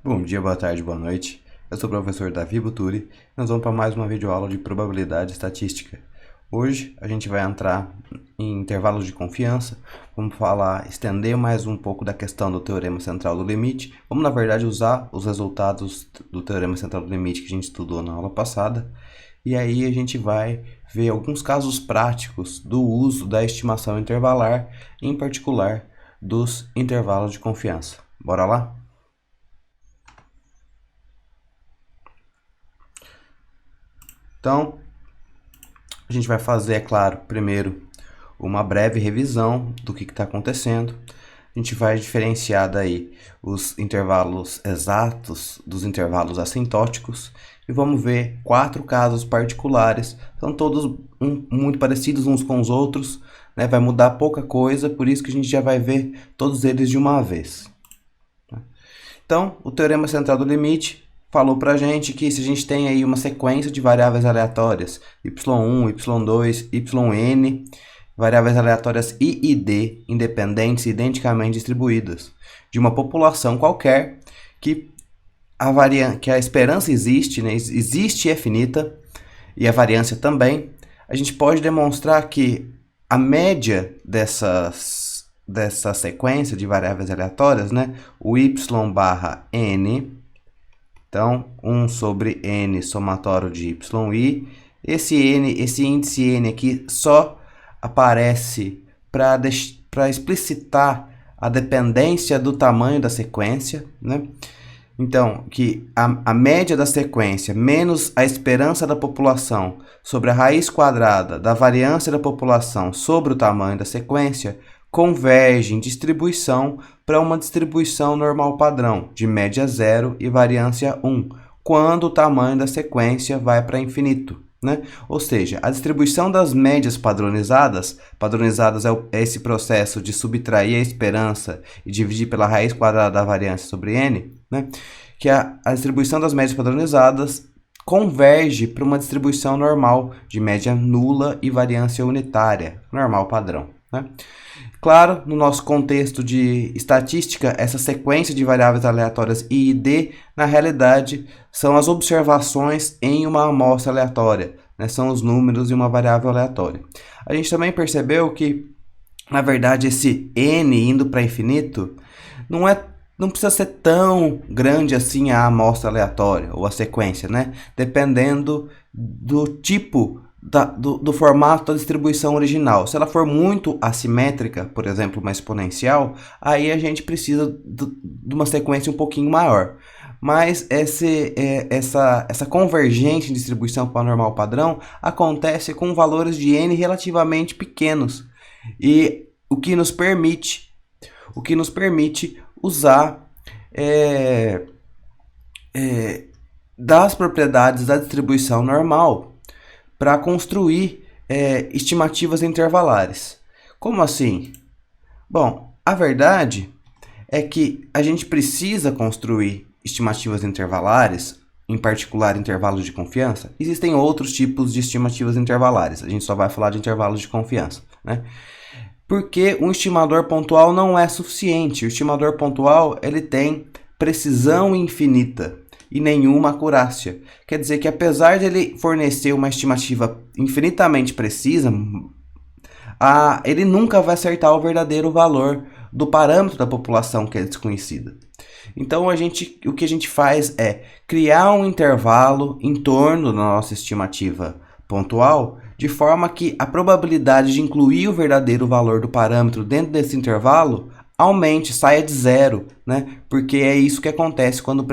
Bom dia, boa tarde, boa noite. Eu sou o professor Davi Buturi e nós vamos para mais uma videoaula de probabilidade estatística. Hoje a gente vai entrar em intervalos de confiança, vamos estender mais um pouco da questão do teorema central do limite. Vamos, na verdade, usar os resultados do teorema central do limite que a gente estudou na aula passada. E aí a gente vai ver alguns casos práticos do uso da estimação intervalar, em particular dos intervalos de confiança. Bora lá? Então, a gente vai fazer, é claro, primeiro uma breve revisão do que está acontecendo. A gente vai diferenciar daí os intervalos exatos dos intervalos assintóticos e vamos ver 4 casos particulares. São todos muito parecidos uns com os outros, né? Vai mudar pouca coisa, por isso que a gente já vai ver todos eles de uma vez. Então, o teorema central do limite falou para a gente que se a gente tem aí uma sequência de variáveis aleatórias, y1, y2, yn, variáveis aleatórias I e D, independentes e identicamente distribuídas, de uma população qualquer, que a esperança existe, né? Existe e é finita, e a variância também, a gente pode demonstrar que a média dessa sequência de variáveis aleatórias, né? O y barra n, então 1 sobre n somatório de yi, esse índice n aqui só aparece para explicitar a dependência do tamanho da sequência, né? Então, que a média da sequência menos a esperança da população sobre a raiz quadrada da variância da população sobre o tamanho da sequência converge em distribuição para uma distribuição normal padrão de média 0 e variância 1, quando o tamanho da sequência vai para infinito, né? Ou seja, a distribuição das médias padronizadas é esse processo de subtrair a esperança e dividir pela raiz quadrada da variância sobre n, né? Que a distribuição das médias padronizadas converge para uma distribuição normal de média nula e variância unitária, normal padrão, né? Claro, no nosso contexto de estatística, essa sequência de variáveis aleatórias I e D, na realidade, são as observações em uma amostra aleatória, né? São os números e uma variável aleatória. A gente também percebeu que, na verdade, esse n indo para infinito não precisa ser tão grande assim a amostra aleatória, ou a sequência, né? Dependendo do tipo do formato da distribuição original. Se ela for muito assimétrica, por exemplo, uma exponencial, aí a gente precisa de uma sequência um pouquinho maior. Mas essa convergência em distribuição para o normal padrão acontece com valores de n relativamente pequenos. E o que nos permite usar das propriedades da distribuição normal para construir estimativas intervalares. Como assim? Bom, a verdade é que a gente precisa construir estimativas intervalares, em particular intervalos de confiança. Existem outros tipos de estimativas intervalares, a gente só vai falar de intervalos de confiança, né? Porque um estimador pontual não é suficiente. O estimador pontual ele tem precisão infinita e nenhuma acurácia. Quer dizer que apesar de ele fornecer uma estimativa infinitamente precisa, ele nunca vai acertar o verdadeiro valor do parâmetro da população que é desconhecida. Então o que a gente faz é criar um intervalo em torno da nossa estimativa pontual, de forma que a probabilidade de incluir o verdadeiro valor do parâmetro dentro desse intervalo aumente, saia de zero, né? Porque é isso que acontece quando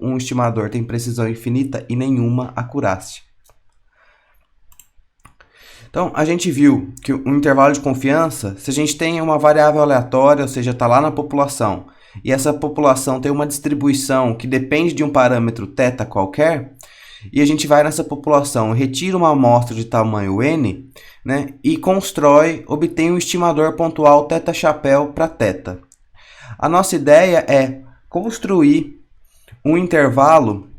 um estimador tem precisão infinita e nenhuma acurácia. Então, a gente viu que o intervalo de confiança, se a gente tem uma variável aleatória, ou seja, está lá na população, e essa população tem uma distribuição que depende de um parâmetro θ qualquer, e a gente vai nessa população, retira uma amostra de tamanho n, né, e obtém um estimador pontual θ chapéu para θ. A nossa ideia é construir um intervalo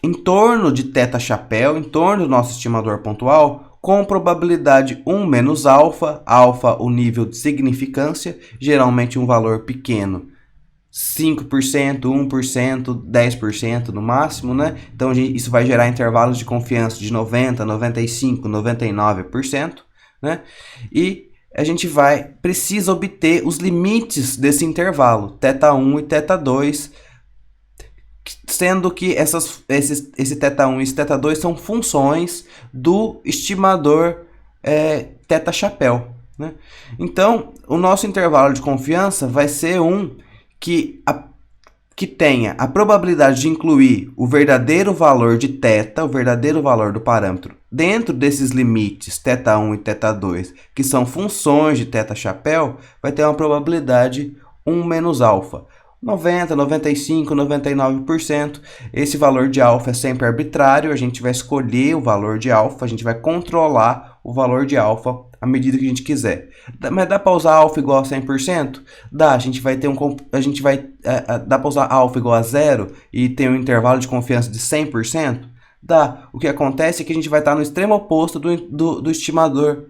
em torno de θ chapéu, em torno do nosso estimador pontual, com probabilidade 1 menos alfa, alfa o nível de significância, geralmente um valor pequeno, 5%, 1%, 10% no máximo, né? Então isso vai gerar intervalos de confiança de 90%, 95%, 99%, né? E a gente precisa obter os limites desse intervalo, θ1 e θ2, sendo que esse θ1 e esse θ2 são funções do estimador θ chapéu, né? Então, o nosso intervalo de confiança vai ser que tenha a probabilidade de incluir o verdadeiro valor de θ, o verdadeiro valor do parâmetro, dentro desses limites θ1 e θ2, que são funções de θ chapéu, vai ter uma probabilidade 1 menos alfa. 90%, 95%, 99%. Esse valor de alfa é sempre arbitrário, a gente vai escolher o valor de alfa, a gente vai controlar o valor de alfa à medida que a gente quiser. Mas dá para usar alfa igual a 100%? Dá, dá para usar alfa igual a 0 e ter um intervalo de confiança de 100%? Dá. O que acontece é que a gente vai estar no extremo oposto do estimador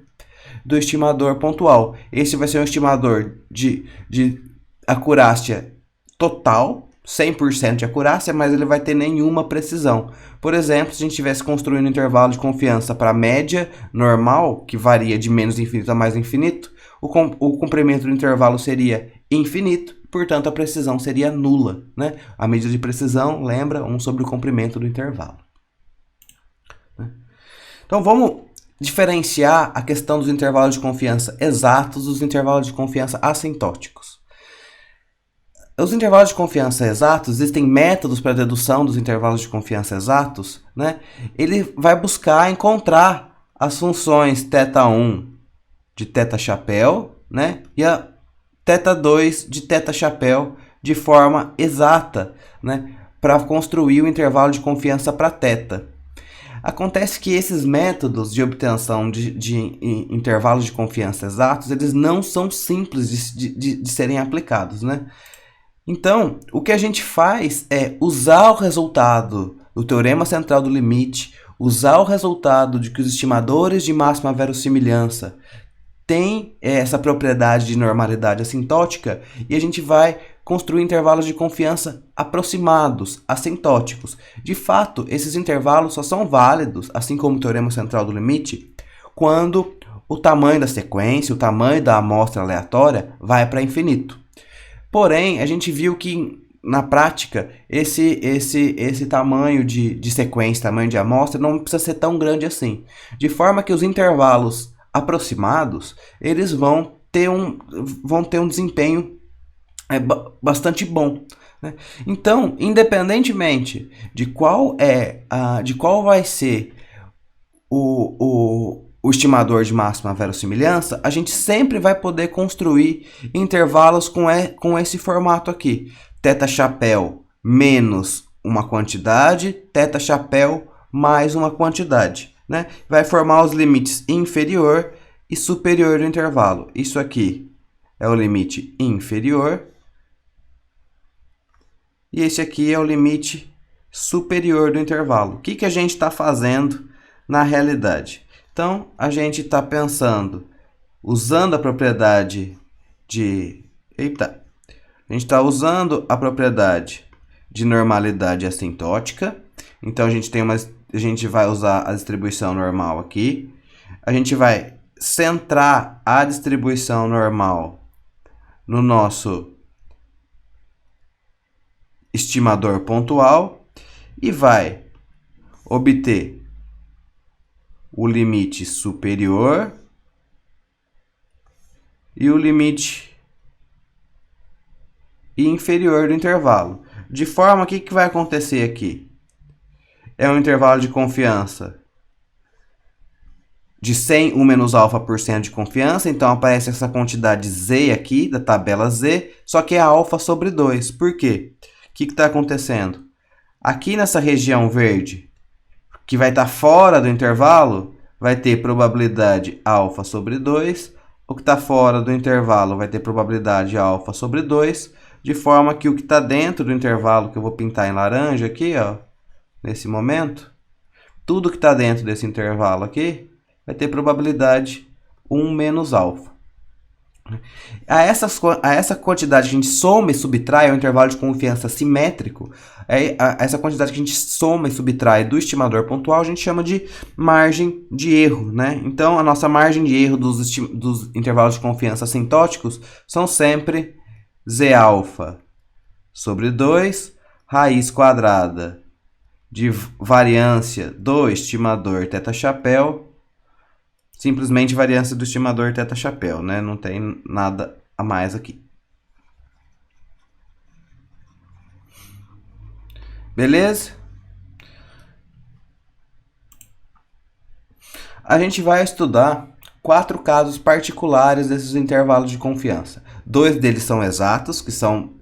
pontual. Esse vai ser um estimador de acurácia total, 100% de acurácia, mas ele vai ter nenhuma precisão. Por exemplo, se a gente estivesse construindo um intervalo de confiança para a média normal, que varia de menos infinito a mais infinito, o comprimento do intervalo seria infinito, portanto a precisão seria nula, né? A medida de precisão, lembra, 1 sobre o comprimento do intervalo. Então vamos diferenciar a questão dos intervalos de confiança exatos dos intervalos de confiança assintóticos. Os intervalos de confiança exatos, existem métodos para a dedução dos intervalos de confiança exatos, né? Ele vai buscar encontrar as funções θ1 de θ chapéu, né? E a θ2 de θ chapéu de forma exata, né? Para construir o intervalo de confiança para θ. Acontece que esses métodos de obtenção de intervalos de confiança exatos, eles não são simples de serem aplicados, né? Então, o que a gente faz é usar o resultado do teorema central do limite, usar o resultado de que os estimadores de máxima verossimilhança têm essa propriedade de normalidade assintótica, e a gente vai construir intervalos de confiança aproximados, assintóticos. De fato, esses intervalos só são válidos, assim como o teorema central do limite, quando o tamanho da sequência, o tamanho da amostra aleatória vai para infinito. Porém, a gente viu que, na prática, esse tamanho de sequência, tamanho de amostra, não precisa ser tão grande assim. De forma que os intervalos aproximados, eles vão ter um desempenho bastante bom, né? Então, independentemente de qual vai ser o estimador de máxima verossimilhança, a gente sempre vai poder construir intervalos com esse formato aqui. Θ chapéu menos uma quantidade, θ chapéu mais uma quantidade, né? Vai formar os limites inferior e superior do intervalo. Isso aqui é o limite inferior e esse aqui é o limite superior do intervalo. O que a gente está fazendo na realidade? Então, a gente está pensando, usando a propriedade de... A gente está usando a propriedade de normalidade assintótica. Então, a gente vai usar a distribuição normal aqui. A gente vai centrar a distribuição normal no nosso estimador pontual e vai obter o limite superior e o limite inferior do intervalo. De forma que o que vai acontecer aqui? É um intervalo de confiança de 100, 1 menos alfa por cento de confiança. Então aparece essa quantidade Z aqui, da tabela Z, só que é alfa sobre 2. Por quê? O que está acontecendo? Aqui nessa região verde, que vai estar fora do intervalo, vai ter probabilidade alfa sobre 2. O que está fora do intervalo vai ter probabilidade alfa sobre 2, de forma que o que está dentro do intervalo, que eu vou pintar em laranja aqui, ó, nesse momento, tudo que está dentro desse intervalo aqui vai ter probabilidade 1 menos alfa. A essa quantidade que a gente soma e subtrai é um intervalo de confiança simétrico. Essa quantidade que a gente soma e subtrai do estimador pontual a gente chama de margem de erro, né? Então, a nossa margem de erro dos intervalos de confiança assintóticos são sempre Z alfa sobre 2, raiz quadrada de variância do estimador θ-chapéu, simplesmente variância do estimador θ-chapéu, né? Não tem nada a mais aqui. Beleza? A gente vai estudar 4 casos particulares desses intervalos de confiança. 2 deles são exatos, que são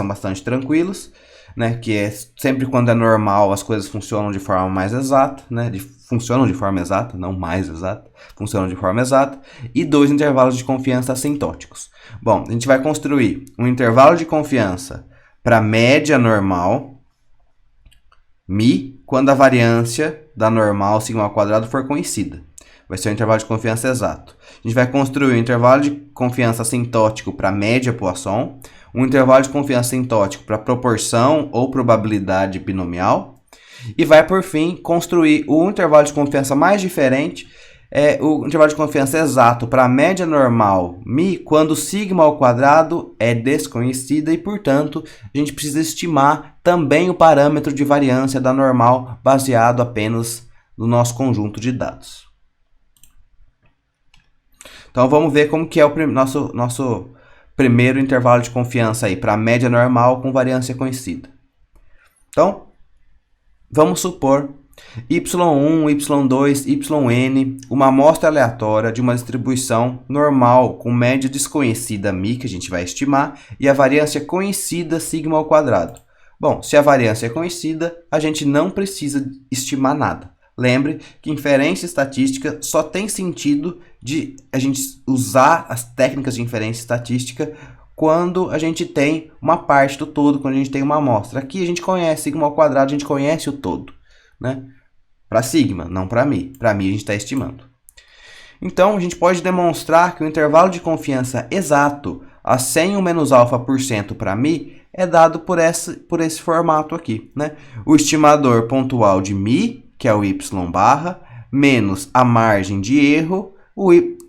bastante tranquilos, né? Que é sempre quando é normal as coisas funcionam de forma mais exata, né? Funcionam de forma exata, não mais exata, funcionam de forma exata. E 2 intervalos de confiança assintóticos. Bom, a gente vai construir um intervalo de confiança para média normal, μ, quando a variância da normal sigma ao quadrado for conhecida. Vai ser um intervalo de confiança exato. A gente vai construir um intervalo de confiança assintótico para média Poisson, um intervalo de confiança assintótico para proporção ou probabilidade binomial, e vai, por fim, construir o intervalo de confiança mais diferente, o intervalo de confiança exato para a média normal μ, quando sigma ao quadrado é desconhecida e, portanto, a gente precisa estimar também o parâmetro de variância da normal baseado apenas no nosso conjunto de dados. Então, vamos ver como que é o nosso primeiro intervalo de confiança aí para a média normal com variância conhecida. Então, vamos supor y1, y2, yn, uma amostra aleatória de uma distribuição normal com média desconhecida μ, que a gente vai estimar, e a variância conhecida sigma ao quadrado. Bom, se a variância é conhecida, a gente não precisa estimar nada. Lembre que inferência estatística só tem sentido de a gente usar as técnicas de inferência estatística quando a gente tem uma parte do todo, quando a gente tem uma amostra. Aqui a gente conhece sigma ao quadrado, a gente conhece o todo, né? Para sigma, não para μ. Para μ a gente está estimando. Então, a gente pode demonstrar que o intervalo de confiança exato a 100 ou menos α% para μ é dado por esse formato aqui, né? O estimador pontual de μ, que é o y barra, menos a margem de erro,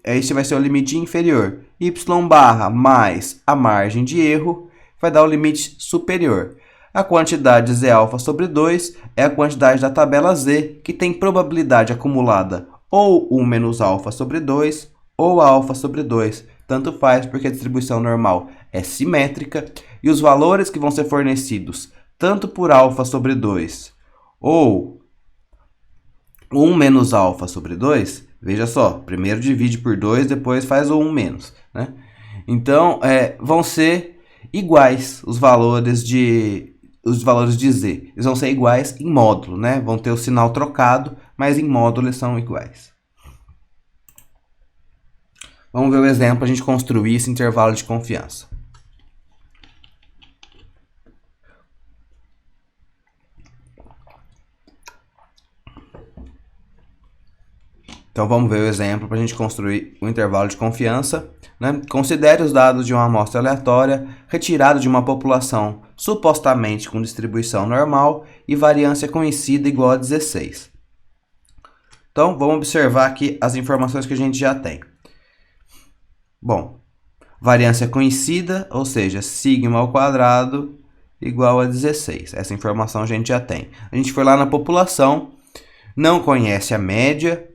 esse vai ser o limite inferior. Y barra mais a margem de erro vai dar o limite superior. A quantidade Z alfa sobre 2 é a quantidade da tabela Z, que tem probabilidade acumulada ou 1 menos alfa sobre 2 ou alfa sobre 2. Tanto faz, porque a distribuição normal é simétrica e os valores que vão ser fornecidos tanto por alfa sobre 2 ou 1 menos alfa sobre 2, veja só, primeiro divide por 2, depois faz o 1 menos, né? Então, vão ser iguais os valores de Z. Eles vão ser iguais em módulo, né? Vão ter o sinal trocado, mas em módulo eles são iguais. Vamos ver o exemplo para a gente construir esse intervalo de confiança. Então, vamos ver o exemplo para a gente construir o intervalo de confiança, né? Considere os dados de uma amostra aleatória retirada de uma população supostamente com distribuição normal e variância conhecida igual a 16. Então, vamos observar aqui as informações que a gente já tem. Bom, variância conhecida, ou seja, sigma ao quadrado igual a 16. Essa informação a gente já tem. A gente foi lá na população, não conhece a média,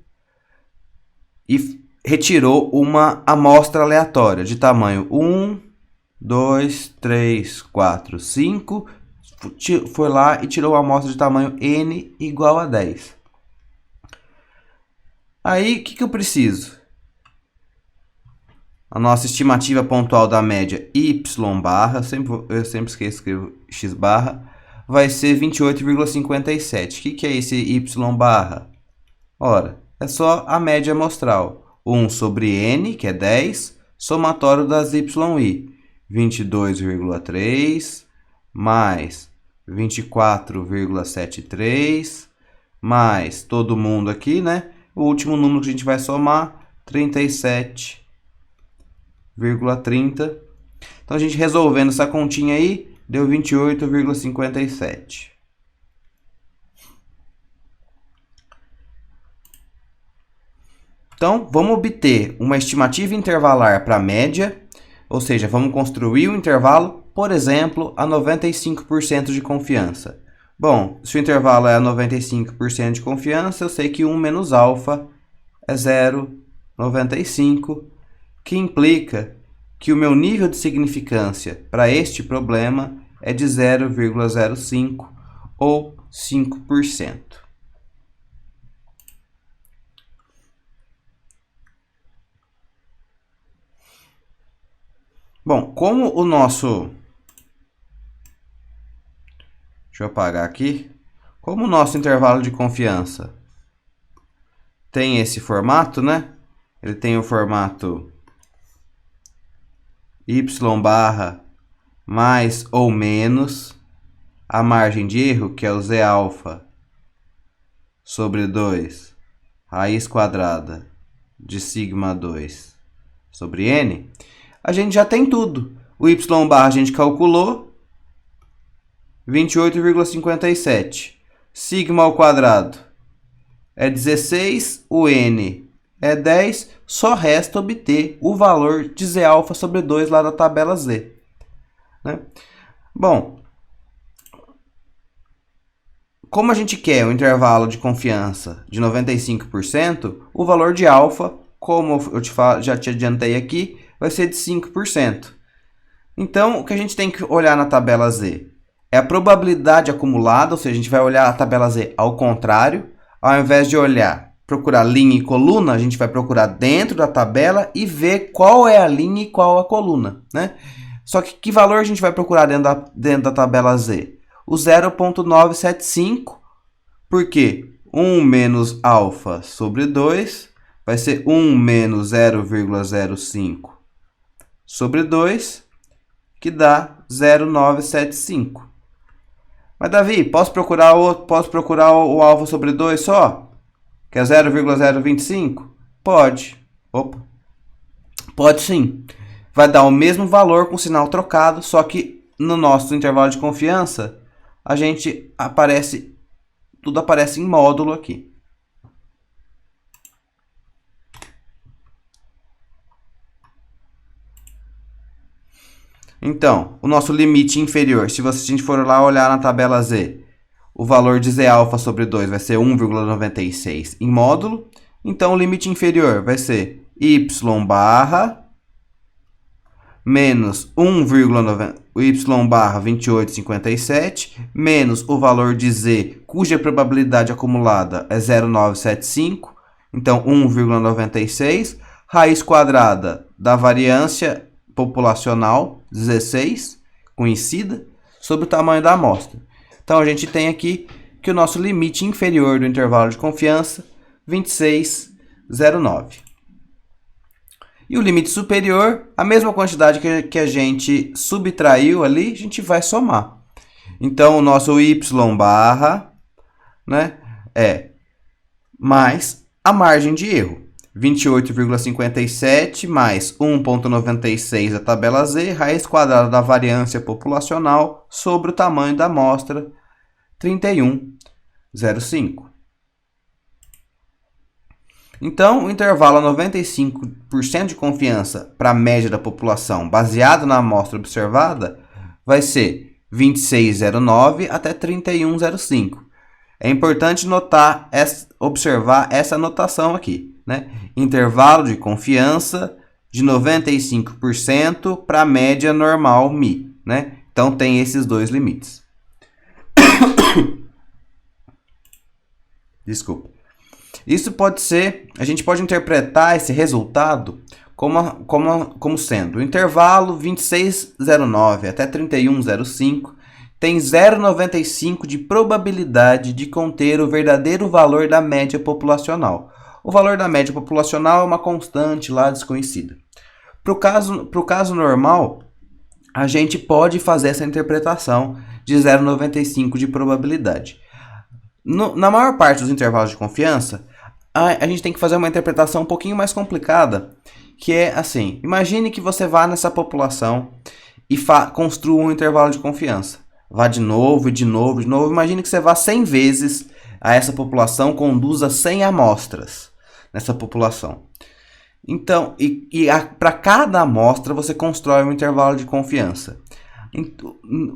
e retirou uma amostra aleatória de tamanho 1, 2, 3, 4, 5. Foi lá e tirou uma amostra de tamanho n igual a 10. Aí, o que eu preciso? A nossa estimativa pontual da média y barra, eu sempre esqueço de escrever x barra, vai ser 28,57. O que é esse y barra? Ora, é só a média amostral. 1 sobre n, que é 10, somatório das y(i). 22,3 mais 24,73 mais todo mundo aqui, né? O último número que a gente vai somar, 37 28,30. Então, a gente resolvendo essa continha aí, deu 28,57. Então, vamos obter uma estimativa intervalar para a média, ou seja, vamos construir um intervalo, por exemplo, a 95% de confiança. Bom, se o intervalo é a 95% de confiança, eu sei que 1 menos alfa é 0,95, que implica que o meu nível de significância para este problema é de 0,05 ou 5%. Bom, como o nosso... Deixa eu apagar aqui. Como o nosso intervalo de confiança tem esse formato, né? Ele tem o formato y barra mais ou menos a margem de erro, que é o z alfa sobre 2 raiz quadrada de sigma 2 sobre n. A gente já tem tudo. O y barra a gente calculou, 28,57. Sigma ao quadrado é 16, o n é 10, só resta obter o valor de z alfa sobre 2 lá da tabela Z. Né? Bom, como a gente quer um intervalo de confiança de 95%, o valor de alfa, como eu já te adiantei aqui, vai ser de 5%. Então, o que a gente tem que olhar na tabela Z é a probabilidade acumulada, ou seja, a gente vai olhar a tabela Z ao contrário. Ao invés de procurar linha e coluna, a gente vai procurar dentro da tabela e ver qual é a linha e qual a coluna, né? Só que valor a gente vai procurar dentro da tabela Z? O 0,975, porque 1 menos alfa sobre 2 vai ser 1 menos 0,05 sobre 2, que dá 0,975. Mas, Davi, posso procurar o alfa sobre 2 só? Que é 0,025? Pode. Opa. Pode sim. Vai dar o mesmo valor com sinal trocado, só que no nosso intervalo de confiança, tudo aparece em módulo aqui. Então, o nosso limite inferior, se a gente for lá olhar na tabela Z, o valor de z alfa sobre 2 vai ser 1,96 em módulo. Então, o limite inferior vai ser y barra menos 1,9 y barra 28,57 menos o valor de z, cuja probabilidade acumulada é 0,975, então 1,96, raiz quadrada da variância populacional 16, conhecida, sobre o tamanho da amostra. Então, a gente tem aqui que o nosso limite inferior do intervalo de confiança, 26,09. E o limite superior, a mesma quantidade que a gente subtraiu ali, a gente vai somar. Então, o nosso y barra, né, é mais a margem de erro. 28,57 mais 1,96 da tabela Z, raiz quadrada da variância populacional sobre o tamanho da amostra, 31,05. Então, o intervalo a 95% de confiança para a média da população, baseado na amostra observada, vai ser 26,09 até 31,05. É importante observar essa notação aqui, né? Intervalo de confiança de 95% para a média normal μ, né? Então, tem esses dois limites. Desculpa. Isso pode ser, a gente pode interpretar esse resultado como sendo o intervalo 26,09 até 31,05 tem 0,95 de probabilidade de conter o verdadeiro valor da média populacional. O valor da média populacional é uma constante lá desconhecida. Para o caso normal, a gente pode fazer essa interpretação de 0,95 de probabilidade. Na maior parte dos intervalos de confiança, a gente tem que fazer uma interpretação um pouquinho mais complicada, que é assim: imagine que você vá nessa população e construa um intervalo de confiança. Vá de novo, e de novo, de novo. Imagine que você vá 100 vezes a essa população, conduza 100 amostras nessa população. Então, para cada amostra você constrói um intervalo de confiança.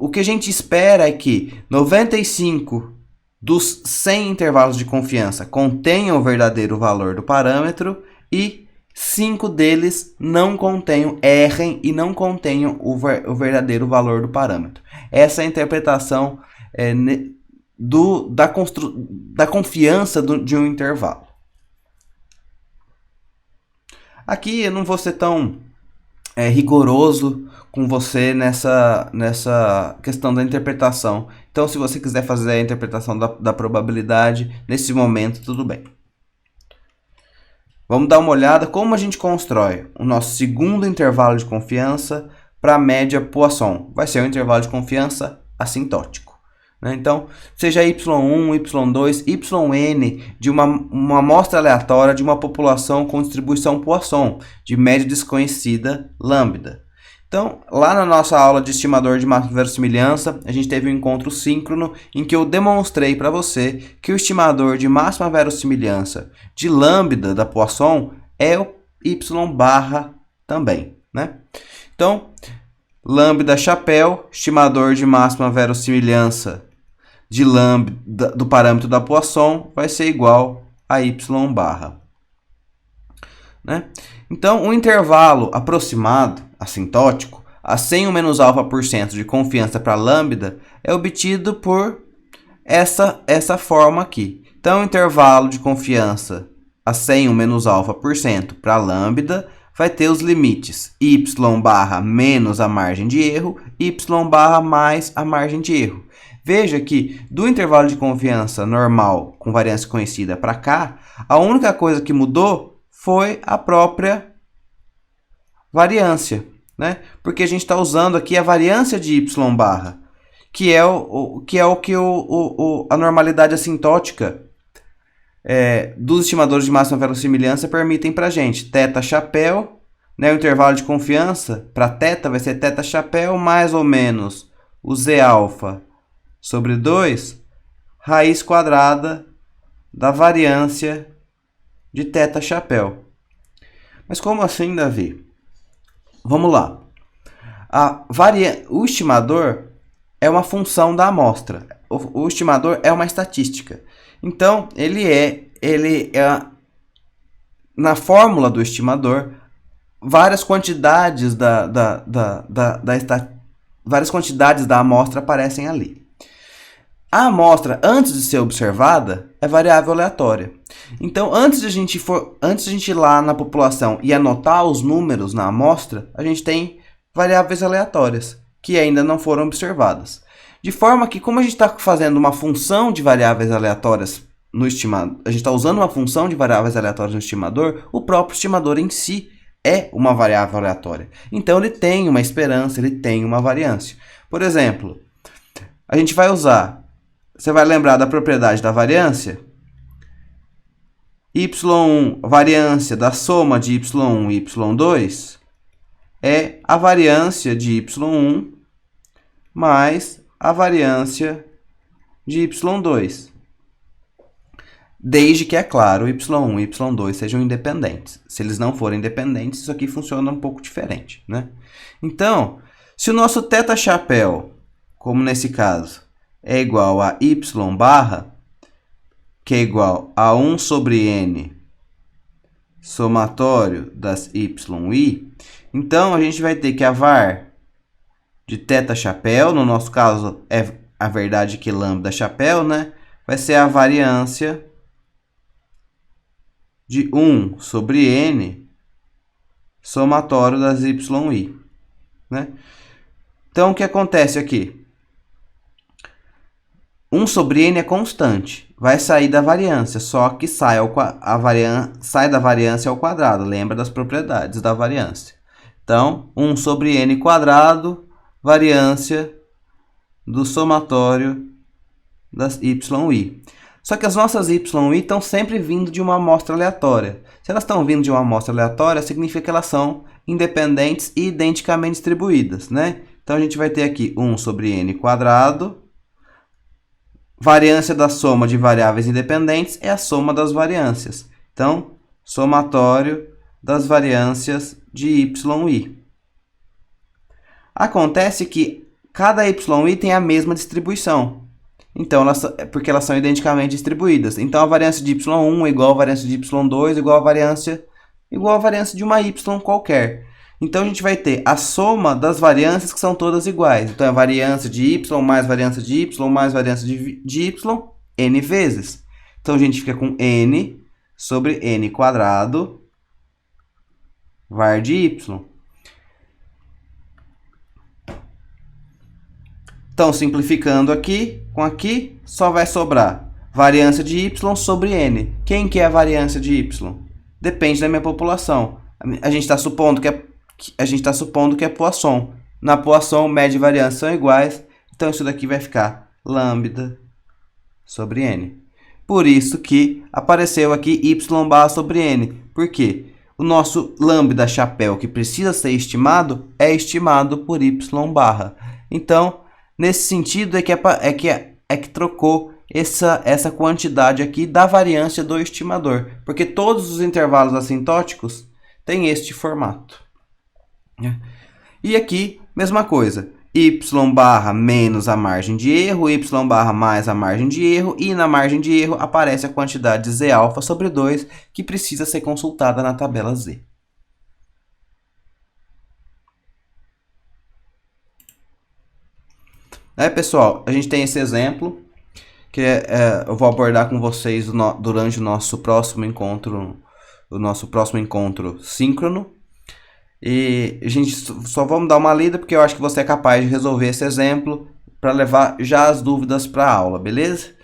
O que a gente espera é que 95 dos 100 intervalos de confiança contenham o verdadeiro valor do parâmetro e 5 deles não contenham, errem e não contenham o verdadeiro valor do parâmetro. Essa é a interpretação da confiança de um intervalo. Aqui eu não vou ser tão rigoroso com você nessa questão da interpretação. Então, se você quiser fazer a interpretação da probabilidade, nesse momento, tudo bem. Vamos dar uma olhada como a gente constrói o nosso segundo intervalo de confiança para a média Poisson. Vai ser um intervalo de confiança assintótico. Então, seja y1, y2, yn de uma amostra aleatória de uma população com distribuição Poisson, de média desconhecida lambda. Então, lá na nossa aula de estimador de máxima verossimilhança, a gente teve um encontro síncrono em que eu demonstrei para você que o estimador de máxima verossimilhança de lambda da Poisson é o y barra também, né? Então, lambda chapéu, estimador de máxima verossimilhança de lambda do parâmetro da Poisson vai ser igual a y barra, né? Então, o intervalo aproximado, assintótico, a 100 ou menos α% de confiança para lambda é obtido por essa forma aqui. Então, o intervalo de confiança a 100 ou menos α% para lambda vai ter os limites y barra menos a margem de erro, y barra mais a margem de erro. Veja que do intervalo de confiança normal com variância conhecida para cá, a única coisa que mudou foi a própria variância, né? Porque a gente está usando aqui a variância de y barra, que é a normalidade assintótica dos estimadores de máxima verossimilhança permitem para a gente. Θ chapéu, né? O intervalo de confiança para θ vai ser θ chapéu mais ou menos o z alfa sobre 2, raiz quadrada da variância de θ chapéu. Mas como assim, Davi? Vamos lá. O estimador é uma função da amostra. O estimador é uma estatística. Então, ele é na fórmula do estimador, várias quantidades várias quantidades da amostra aparecem ali. A amostra, antes de ser observada, é variável aleatória. Então, antes de a gente ir lá na população e anotar os números na amostra, a gente tem variáveis aleatórias, que ainda não foram observadas. De forma que, como a gente está fazendo uma função de variáveis aleatórias no estimador, a gente está usando uma função de variáveis aleatórias no estimador, o próprio estimador em si é uma variável aleatória. Então, ele tem uma esperança, ele tem uma variância. Por exemplo, a gente vai usar... Você vai lembrar da propriedade da variância? Y1, variância da soma de y1 e y2 é a variância de y1 mais a variância de y2. Desde que, é claro, y1 e y2 sejam independentes. Se eles não forem independentes, isso aqui funciona um pouco diferente, né? Então, se o nosso θ chapéu, como nesse caso, é igual a y barra, que é igual a 1 sobre n somatório das y, então a gente vai ter que a var de θ chapéu, no nosso caso é a verdade que lambda chapéu, né? Vai ser a variância de 1 sobre n somatório das y, né? Então, o que acontece aqui? 1 sobre n é constante, vai sair da variância, só que sai da variância ao quadrado, lembra das propriedades da variância. Então, 1 sobre n quadrado, variância do somatório das y. Só que as nossas y e estão sempre vindo de uma amostra aleatória. Se elas estão vindo de uma amostra aleatória, significa que elas são independentes e identicamente distribuídas, né? Então a gente vai ter aqui 1 sobre n quadrado. Variância da soma de variáveis independentes é a soma das variâncias. Então, somatório das variâncias de y i. Acontece que cada y i tem a mesma distribuição. Então, porque elas são identicamente distribuídas. Então, a variância de y1 é igual à variância de y2 igual à variância de uma y qualquer. Então, a gente vai ter a soma das variâncias que são todas iguais. Então, a variância de y mais variância de y mais variância de y, n vezes. Então, a gente fica com n sobre n quadrado var de y. Então, simplificando aqui, com aqui, só vai sobrar variância de y sobre n. Quem que é a variância de y? Depende da minha população. A gente está supondo que é Poisson. Na Poisson, média e variância são iguais, então isso daqui vai ficar lambda sobre n. Por isso que apareceu aqui y barra sobre n. Por quê? O nosso lambda chapéu que precisa ser estimado é estimado por y barra. Então, nesse sentido é que trocou essa quantidade aqui da variância do estimador. Porque todos os intervalos assintóticos têm este formato. E aqui, mesma coisa. Y barra menos a margem de erro, y barra mais a margem de erro. E na margem de erro aparece a quantidade Z alfa sobre 2 que precisa ser consultada na tabela Z. Pessoal, a gente tem esse exemplo que eu vou abordar com vocês durante o nosso próximo encontro síncrono. E a gente só vamos dar uma lida porque eu acho que você é capaz de resolver esse exemplo para levar já as dúvidas para a aula, beleza?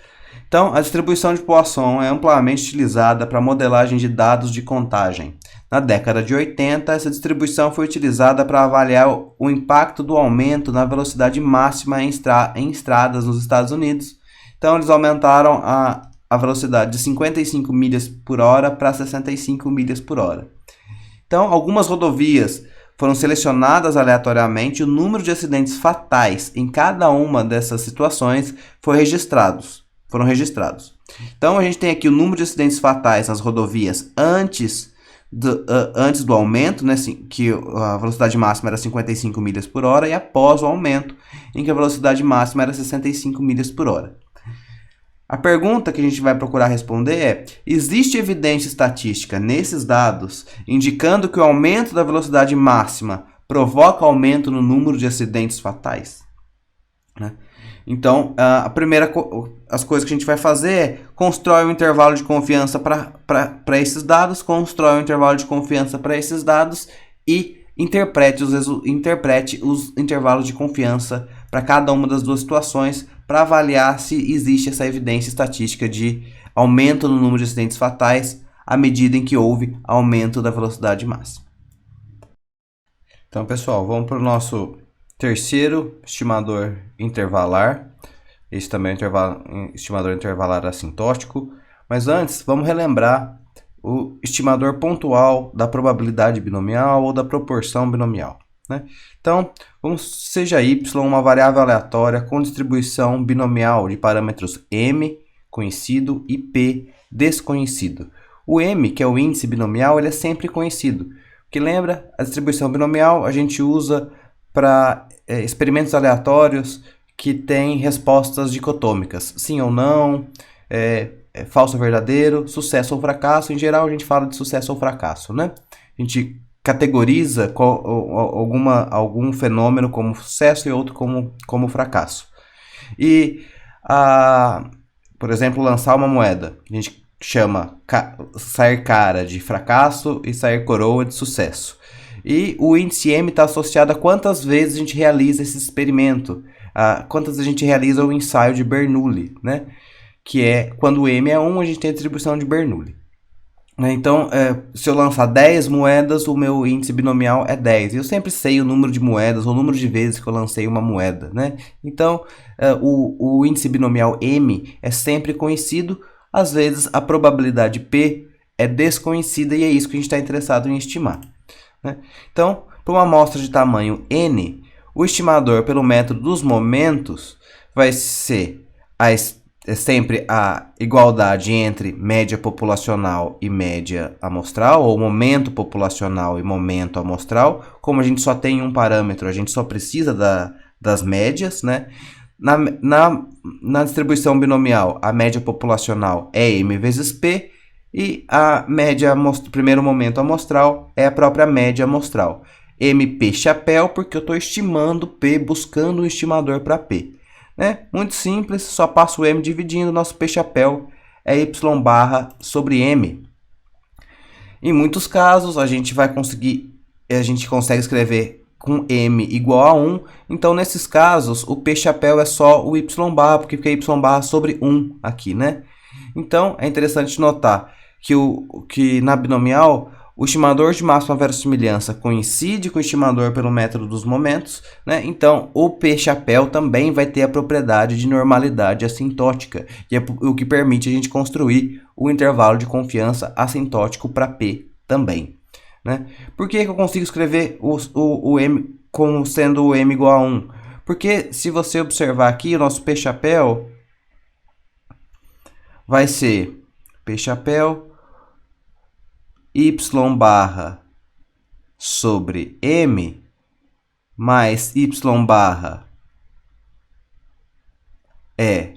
Então, a distribuição de Poisson é amplamente utilizada para modelagem de dados de contagem. Na década de 80, essa distribuição foi utilizada para avaliar o impacto do aumento na velocidade máxima em estradas nos Estados Unidos. Então, eles aumentaram a velocidade de 55 milhas por hora para 65 milhas por hora. Então, algumas rodovias foram selecionadas aleatoriamente, o número de acidentes fatais em cada uma dessas situações foram registrados. Então, a gente tem aqui o número de acidentes fatais nas rodovias antes do aumento, né, que a velocidade máxima era 55 milhas por hora, e após o aumento, em que a velocidade máxima era 65 milhas por hora. A pergunta que a gente vai procurar responder é: existe evidência estatística nesses dados indicando que o aumento da velocidade máxima provoca aumento no número de acidentes fatais? Então, as coisas que a gente vai fazer é constrói um intervalo de confiança para esses dados, constrói um intervalo de confiança para esses dados e interprete os intervalos de confiança para cada uma das duas situações para avaliar se existe essa evidência estatística de aumento no número de acidentes fatais à medida em que houve aumento da velocidade máxima. Então, pessoal, vamos para o nosso terceiro estimador intervalar. Esse também é um estimador intervalar assintótico. Mas antes, vamos relembrar o estimador pontual da probabilidade binomial ou da proporção binomial, né? Então, seja y uma variável aleatória com distribuição binomial de parâmetros m, conhecido, e p, desconhecido. O m, que é o índice binomial, ele é sempre conhecido. Porque lembra, a distribuição binomial a gente usa para experimentos aleatórios que têm respostas dicotômicas, sim ou não, falso ou verdadeiro, sucesso ou fracasso. Em geral, a gente fala de sucesso ou fracasso, né? A gente categoriza algum fenômeno como sucesso e outro como fracasso. E, por exemplo, lançar uma moeda, a gente chama sair cara de fracasso e sair coroa de sucesso. E o índice M está associado a quantas vezes a gente realiza esse experimento, quantas vezes a gente realiza o ensaio de Bernoulli, né? Que é quando o M é 1, a gente tem a distribuição de Bernoulli. né? Então, se eu lançar 10 moedas, o meu índice binomial é 10. Eu sempre sei o número de moedas, ou o número de vezes que eu lancei uma moeda, né? Então, o índice binomial M é sempre conhecido. Às vezes, a probabilidade P é desconhecida e é isso que a gente está interessado em estimar, né? Então, para uma amostra de tamanho N, o estimador pelo método dos momentos vai ser sempre a igualdade entre média populacional e média amostral, ou momento populacional e momento amostral. Como a gente só tem um parâmetro, a gente só precisa das médias, né? Na distribuição binomial, a média populacional é M vezes P, e a média primeiro momento amostral é a própria média amostral. MP chapéu, porque eu estou estimando P, buscando um estimador para P. Né? Muito simples, só passo o M dividindo, nosso P chapéu é Y barra sobre M. Em muitos casos, a gente consegue escrever com M igual a 1, então nesses casos o P chapéu é só o Y barra, porque fica Y barra sobre 1 aqui, né? Então é interessante notar que na binomial o estimador de máxima verossimilhança coincide com o estimador pelo método dos momentos, né? Então, o P chapéu também vai ter a propriedade de normalidade assintótica, que é o que permite a gente construir o intervalo de confiança assintótico para P também, né? Por que eu consigo escrever o M como sendo o M igual a 1? Porque se você observar aqui, o nosso P chapéu vai ser P chapéu Y barra sobre M mais Y barra é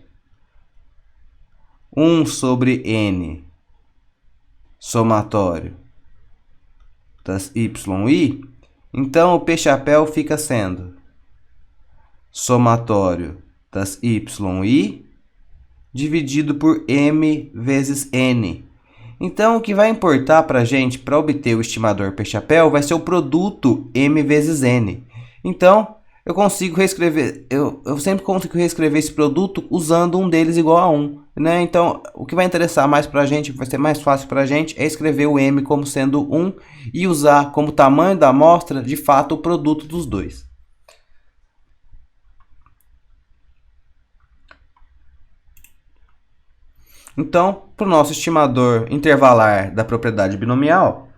1 sobre N somatório das YI. Então, o P chapéu fica sendo somatório das YI dividido por M vezes N. Então, o que vai importar para a gente, para obter o estimador P chapéu, vai ser o produto M vezes N. Então, eu consigo reescrever, eu sempre consigo reescrever esse produto usando um deles igual a 1. Né? Então, o que vai interessar mais para a gente, vai ser mais fácil para a gente, é escrever o M como sendo 1 e usar como tamanho da amostra, de fato, o produto dos dois. Então, para o nosso estimador intervalar da propriedade binomial,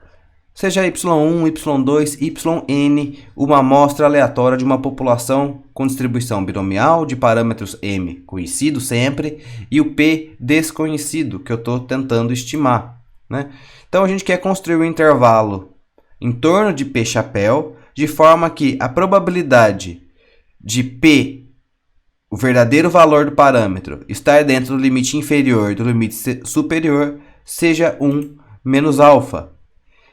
seja y1, y2, yn, uma amostra aleatória de uma população com distribuição binomial de parâmetros m conhecido sempre e o p desconhecido, que eu estou tentando estimar, né? Então, a gente quer construir um intervalo em torno de p chapéu, de forma que a probabilidade de p, o verdadeiro valor do parâmetro, estar dentro do limite inferior e do limite superior, seja 1 menos alfa.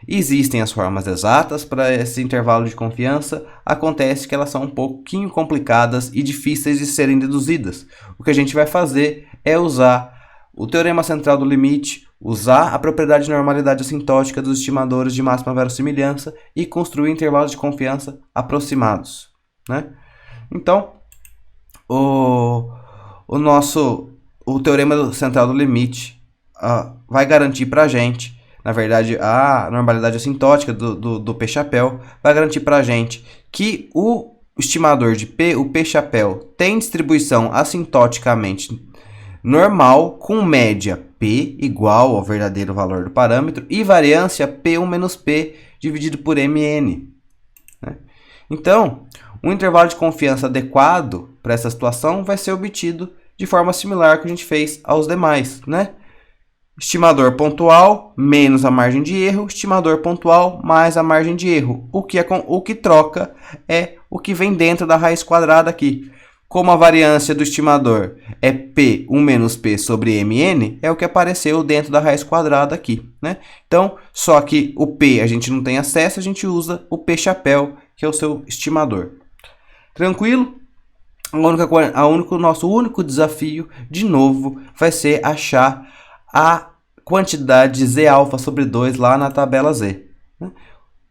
Existem as formas exatas para esse intervalo de confiança, acontece que elas são um pouquinho complicadas e difíceis de serem deduzidas. O que a gente vai fazer é usar o teorema central do limite, usar a propriedade de normalidade assintótica dos estimadores de máxima verossimilhança e construir intervalos de confiança aproximados, né? Então, o teorema central do limite vai garantir para a gente, na verdade, a normalidade assintótica do P chapéu vai garantir para a gente que o estimador de P, o P chapéu, tem distribuição assintoticamente normal com média P igual ao verdadeiro valor do parâmetro e variância P1 menos P dividido por Mn, né? Então, um intervalo de confiança adequado para essa situação vai ser obtido de forma similar que a gente fez aos demais, né? Estimador pontual menos a margem de erro, estimador pontual mais a margem de erro. O que troca é o que vem dentro da raiz quadrada aqui. Como a variância do estimador é P1 menos P sobre Mn, é o que apareceu dentro da raiz quadrada aqui, né? Então, só que o P a gente não tem acesso, a gente usa o P chapéu, que é o seu estimador. Tranquilo? Nosso único desafio, de novo, vai ser achar a quantidade de Z alfa sobre 2 lá na tabela Z, né?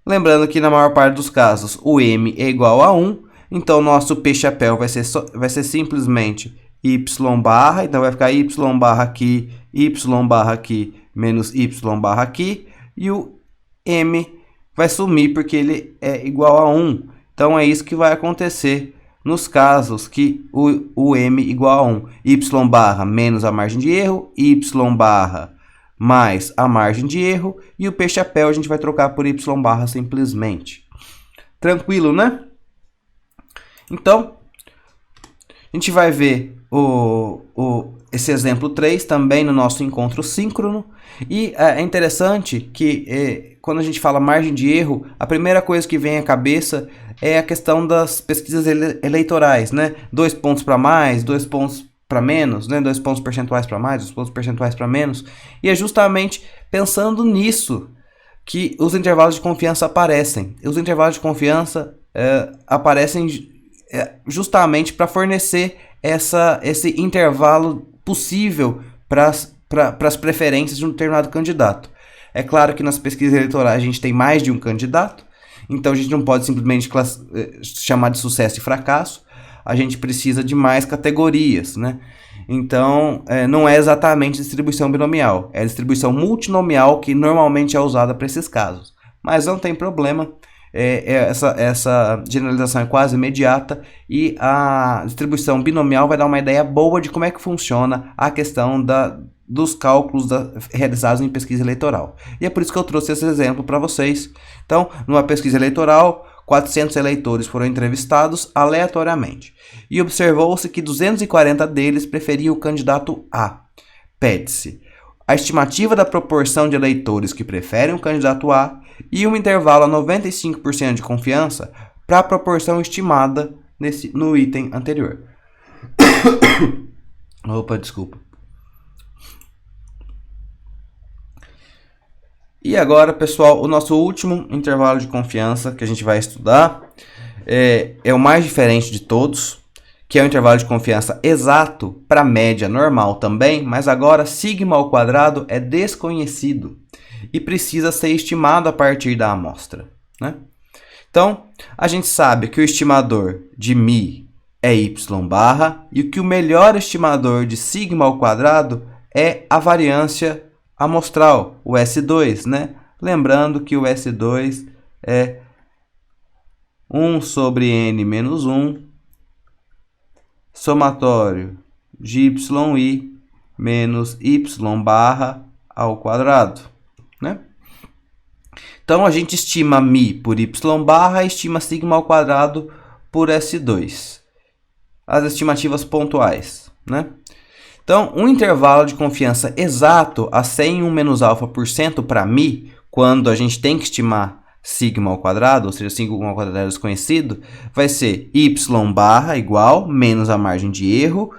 Lembrando que na maior parte dos casos o M é igual a 1, então nosso P chapéu vai ser simplesmente Y barra, então vai ficar Y barra aqui menos y barra aqui, e o m vai sumir porque ele é igual a 1. Então é isso que vai acontecer nos casos que o m igual a 1. Y barra menos a margem de erro, y barra mais a margem de erro, e o p-chapéu a gente vai trocar por y barra simplesmente. Tranquilo, né? Então, a gente vai ver esse exemplo 3 também no nosso encontro síncrono. E é interessante que quando a gente fala margem de erro, a primeira coisa que vem à cabeça é a questão das pesquisas eleitorais, né? 2 pontos para mais, 2 pontos para menos, né? 2 pontos percentuais para mais, 2 pontos percentuais para menos. E é justamente pensando nisso que os intervalos de confiança aparecem. Os intervalos de confiança aparecem justamente para fornecer esse intervalo possível para as preferências de um determinado candidato. É claro que nas pesquisas eleitorais a gente tem mais de um candidato, então a gente não pode simplesmente chamar de sucesso e fracasso, a gente precisa de mais categorias, né? Então, não é exatamente distribuição binomial, é a distribuição multinomial que normalmente é usada para esses casos. Mas não tem problema, essa generalização é quase imediata e a distribuição binomial vai dar uma ideia boa de como é que funciona a questão dos cálculos realizados em pesquisa eleitoral. E é por isso que eu trouxe esse exemplo para vocês. Então, numa pesquisa eleitoral, 400 eleitores foram entrevistados aleatoriamente e observou-se que 240 deles preferiam o candidato A. Pede-se a estimativa da proporção de eleitores que preferem o candidato A e um intervalo a 95% de confiança para a proporção estimada no item anterior. Opa, desculpa. E agora, pessoal, o nosso último intervalo de confiança que a gente vai estudar é o mais diferente de todos, que é o intervalo de confiança exato para média normal também, mas agora sigma ao quadrado é desconhecido e precisa ser estimado a partir da amostra, né? Então, a gente sabe que o estimador de μ é y barra e que o melhor estimador de sigma ao quadrado é a variância amostral, o S2, né? Lembrando que o S2 é 1 sobre n menos 1 somatório de yi menos y barra ao quadrado, né? Então, a gente estima μ por y barra e estima sigma ao quadrado por S2. As estimativas pontuais, né? Então, um intervalo de confiança exato a 101 menos α% para μ, quando a gente tem que estimar sigma ao quadrado, ou seja, sigma ao quadrado é desconhecido, vai ser y barra igual menos a margem de erro,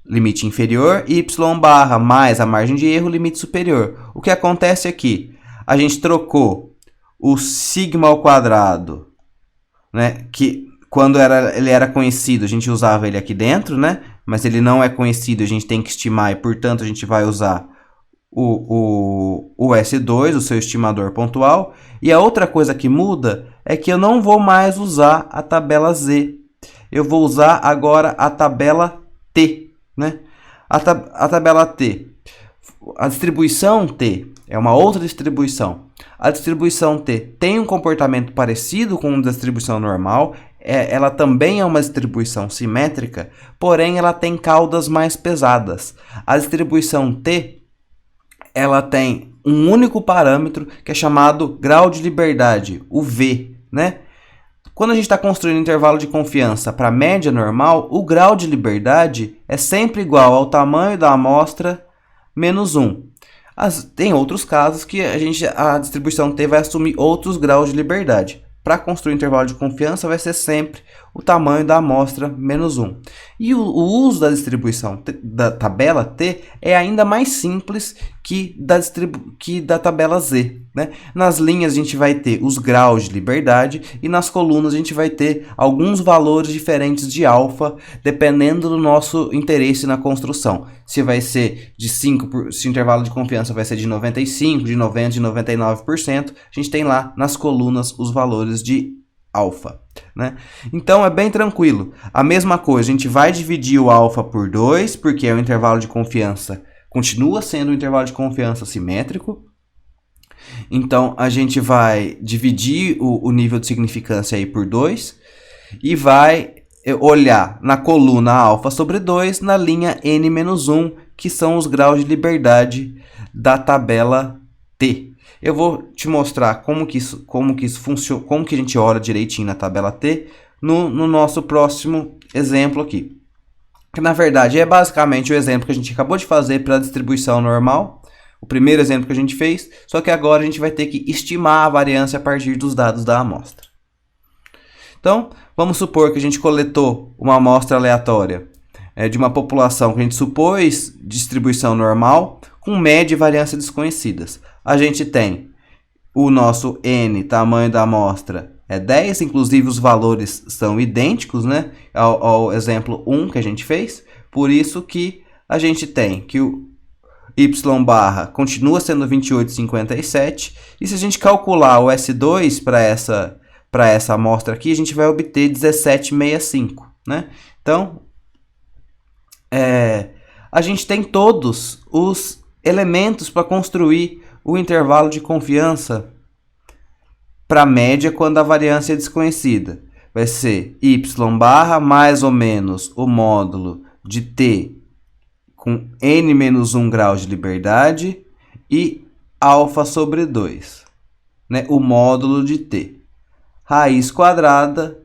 limite inferior, y barra mais a margem de erro, limite superior. O que acontece aqui? A gente trocou o sigma ao quadrado, né, que quando ele era conhecido, a gente usava ele aqui dentro, né? Mas ele não é conhecido, a gente tem que estimar e, portanto, a gente vai usar o S2, o seu estimador pontual. E a outra coisa que muda é que eu não vou mais usar a tabela Z. Eu vou usar agora a tabela T, né? A tabela T. A distribuição T é uma outra distribuição. A distribuição T tem um comportamento parecido com a distribuição normal. Ela também é uma distribuição simétrica, porém ela tem caudas mais pesadas. A distribuição T, ela tem um único parâmetro que é chamado grau de liberdade, o V, né? Quando a gente está construindo intervalo de confiança para média normal, o grau de liberdade é sempre igual ao tamanho da amostra menos 1. Tem outros casos que a distribuição T vai assumir outros graus de liberdade. Para construir intervalo de confiança vai ser sempre o tamanho da amostra menos 1. E o uso da distribuição da tabela T é ainda mais simples que da tabela Z, né? Nas linhas a gente vai ter os graus de liberdade e nas colunas a gente vai ter alguns valores diferentes de alfa, dependendo do nosso interesse na construção. Se vai ser de 5%, se o intervalo de confiança vai ser de 95%, de 90%, de 99%, a gente tem lá nas colunas os valores de alfa, né? Então é bem tranquilo. A mesma coisa, a gente vai dividir o alfa por 2, porque é o intervalo de confiança continua sendo um intervalo de confiança simétrico. Então, a gente vai dividir o nível de significância aí por 2 e vai olhar na coluna alfa sobre 2, na linha n-1, que são os graus de liberdade da tabela T. Eu vou te mostrar como que isso funciona, como que a gente olha direitinho na tabela T no nosso próximo exemplo aqui. Que na verdade é basicamente o exemplo que a gente acabou de fazer para a distribuição normal, o primeiro exemplo que a gente fez, só que agora a gente vai ter que estimar a variância a partir dos dados da amostra. Então, vamos supor que a gente coletou uma amostra aleatória de uma população que a gente supôs distribuição normal, com média e variância desconhecidas. A gente tem o nosso N, tamanho da amostra, é 10, inclusive os valores são idênticos, né, ao exemplo 1 que a gente fez. Por isso que a gente tem que o y barra continua sendo 28,57. E se a gente calcular o S2 para essa amostra aqui, a gente vai obter 17,65, né? Então, a gente tem todos os elementos para construir o intervalo de confiança para a média quando a variância é desconhecida. Vai ser y barra mais ou menos o módulo de t com n-1 graus de liberdade e alfa sobre 2, né? O módulo de t. Raiz quadrada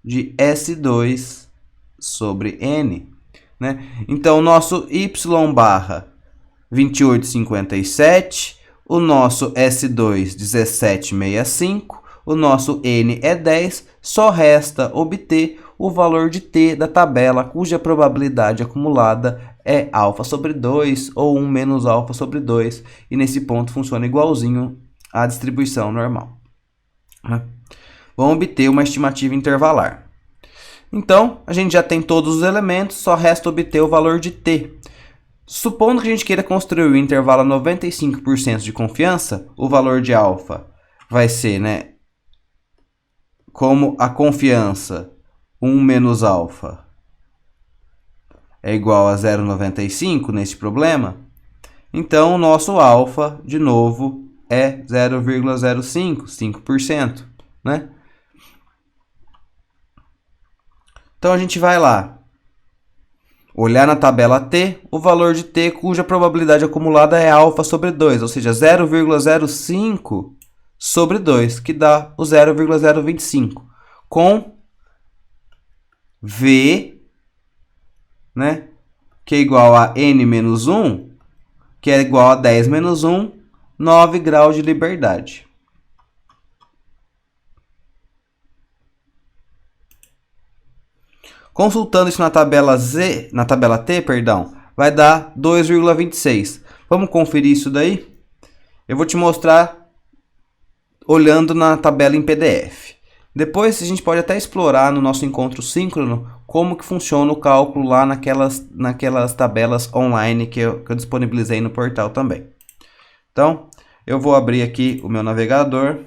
de S2 sobre n. Né? Então, o nosso y barra 28,57, o nosso S2 17,65, o nosso n é 10, só resta obter o valor de t da tabela cuja probabilidade acumulada é alfa sobre 2 ou 1 menos alfa sobre 2, e nesse ponto funciona igualzinho à distribuição normal. Vamos obter uma estimativa intervalar. Então, a gente já tem todos os elementos, só resta obter o valor de t. Supondo que a gente queira construir o intervalo a 95% de confiança, o valor de alfa vai ser, né, como a confiança 1 menos alfa é igual a 0,95 nesse problema, então o nosso alfa, de novo, é 0,05, 5%, né? Então a gente vai lá, olhar na tabela T, o valor de T cuja probabilidade acumulada é alfa sobre 2, ou seja, 0,05 sobre 2, que dá o 0,025, com V, né, que é igual a N menos 1, que é igual a 10 menos 1, 9 graus de liberdade. Consultando isso na tabela T, perdão, vai dar 2,26. Vamos conferir isso daí? Eu vou te mostrar olhando na tabela em PDF. Depois a gente pode até explorar no nosso encontro síncrono como que funciona o cálculo lá naquelas tabelas online que eu disponibilizei no portal também. Então, eu vou abrir aqui o meu navegador.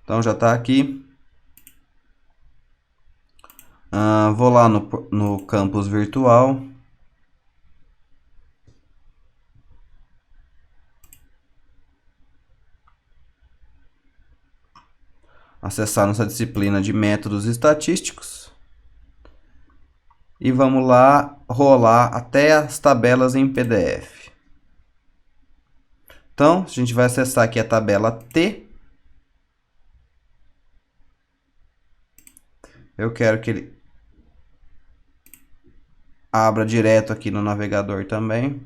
Então já está aqui. Vou lá no campus virtual. Acessar nossa disciplina de métodos estatísticos. E vamos lá rolar até as tabelas em PDF. Então, a gente vai acessar aqui a tabela T. Eu quero que ele abra direto aqui no navegador também.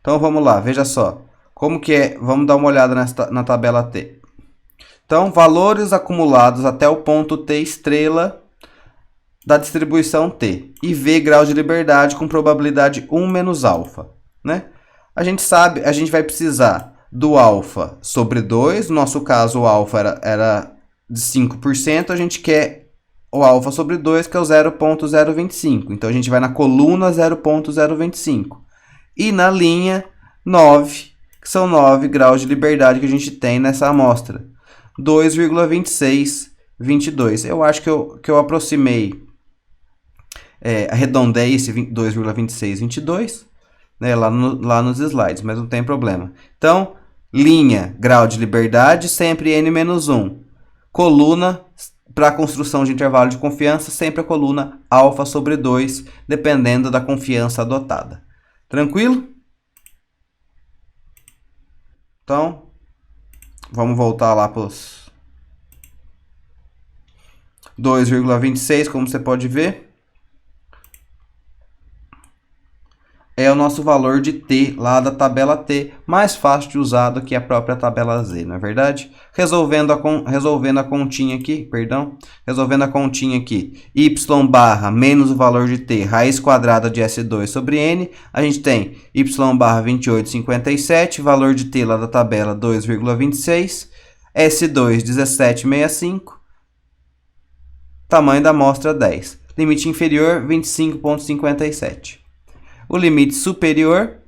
Então vamos lá, veja só. Como que é? Vamos dar uma olhada na tabela T. Então, valores acumulados até o ponto T estrela da distribuição T. E V grau de liberdade com probabilidade 1 menos alfa. Né? A gente sabe, a gente vai precisar do alfa sobre 2. No nosso caso, o alfa era de 5%, a gente quer o alfa sobre 2, que é o 0,025. Então, a gente vai na coluna 0,025. E na linha 9, que são 9 graus de liberdade que a gente tem nessa amostra. 2,26, 22. Eu acho que eu aproximei, arredondei esse 2,26, 22, né, lá nos slides, mas não tem problema. Então, linha, grau de liberdade, sempre n-1. Coluna, para a construção de intervalo de confiança, sempre a coluna alfa sobre 2, dependendo da confiança adotada. Tranquilo? Então, vamos voltar lá para os 2,26, como você pode ver. É o nosso valor de T lá da tabela T, mais fácil de usar do que a própria tabela Z, não é verdade? Resolvendo a continha aqui, y barra menos o valor de T, raiz quadrada de S2 sobre N, a gente tem y barra 28,57, valor de T lá da tabela 2,26, S2 17,65, tamanho da amostra 10, limite inferior 25,57. O limite superior,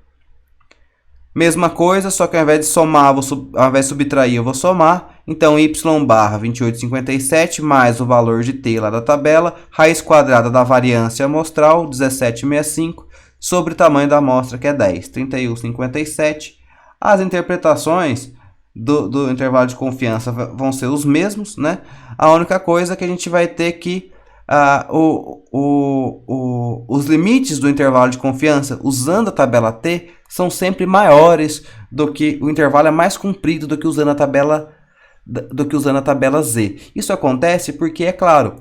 mesma coisa, só que ao invés de somar, ao invés de subtrair, eu vou somar. Então, y barra 28,57 mais o valor de t lá da tabela, raiz quadrada da variância amostral, 17,65, sobre o tamanho da amostra, que é 10, 31,57. As interpretações do intervalo de confiança vão ser os mesmos, né? A única coisa que a gente vai ter que os limites do intervalo de confiança usando a tabela T são sempre maiores do que o intervalo é mais comprido do que usando a tabela Z. Isso acontece porque, é claro,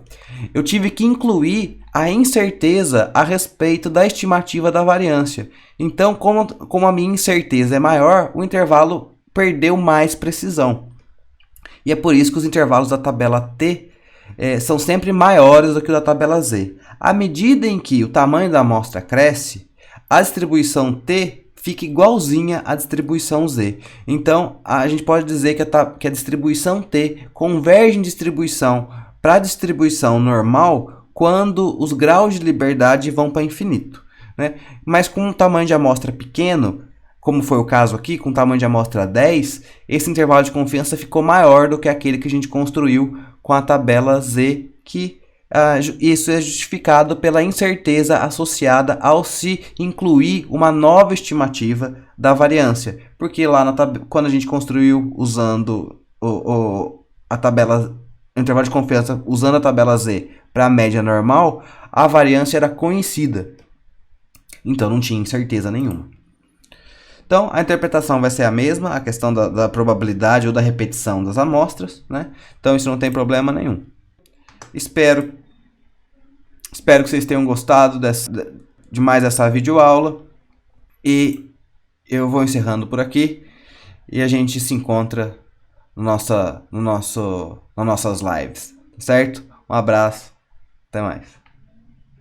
eu tive que incluir a incerteza a respeito da estimativa da variância. Então, como a minha incerteza é maior, o intervalo perdeu mais precisão. E é por isso que os intervalos da tabela T são sempre maiores do que o da tabela Z. À medida em que o tamanho da amostra cresce, a distribuição T fica igualzinha à distribuição Z. Então, a gente pode dizer que a distribuição T converge em distribuição para a distribuição normal quando os graus de liberdade vão para infinito, né? Mas com um tamanho de amostra pequeno, como foi o caso aqui, com tamanho de amostra 10, esse intervalo de confiança ficou maior do que aquele que a gente construiu com a tabela Z, que isso é justificado pela incerteza associada ao se incluir uma nova estimativa da variância. Porque lá quando a gente construiu usando o intervalo de confiança, usando a tabela Z para a média normal, a variância era conhecida. Então não tinha incerteza nenhuma. Então, a interpretação vai ser a mesma, a questão da probabilidade ou da repetição das amostras, né? Então, isso não tem problema nenhum. Espero que vocês tenham gostado de mais essa videoaula. E eu vou encerrando por aqui. E a gente se encontra nas nossas lives, certo? Um abraço, até mais.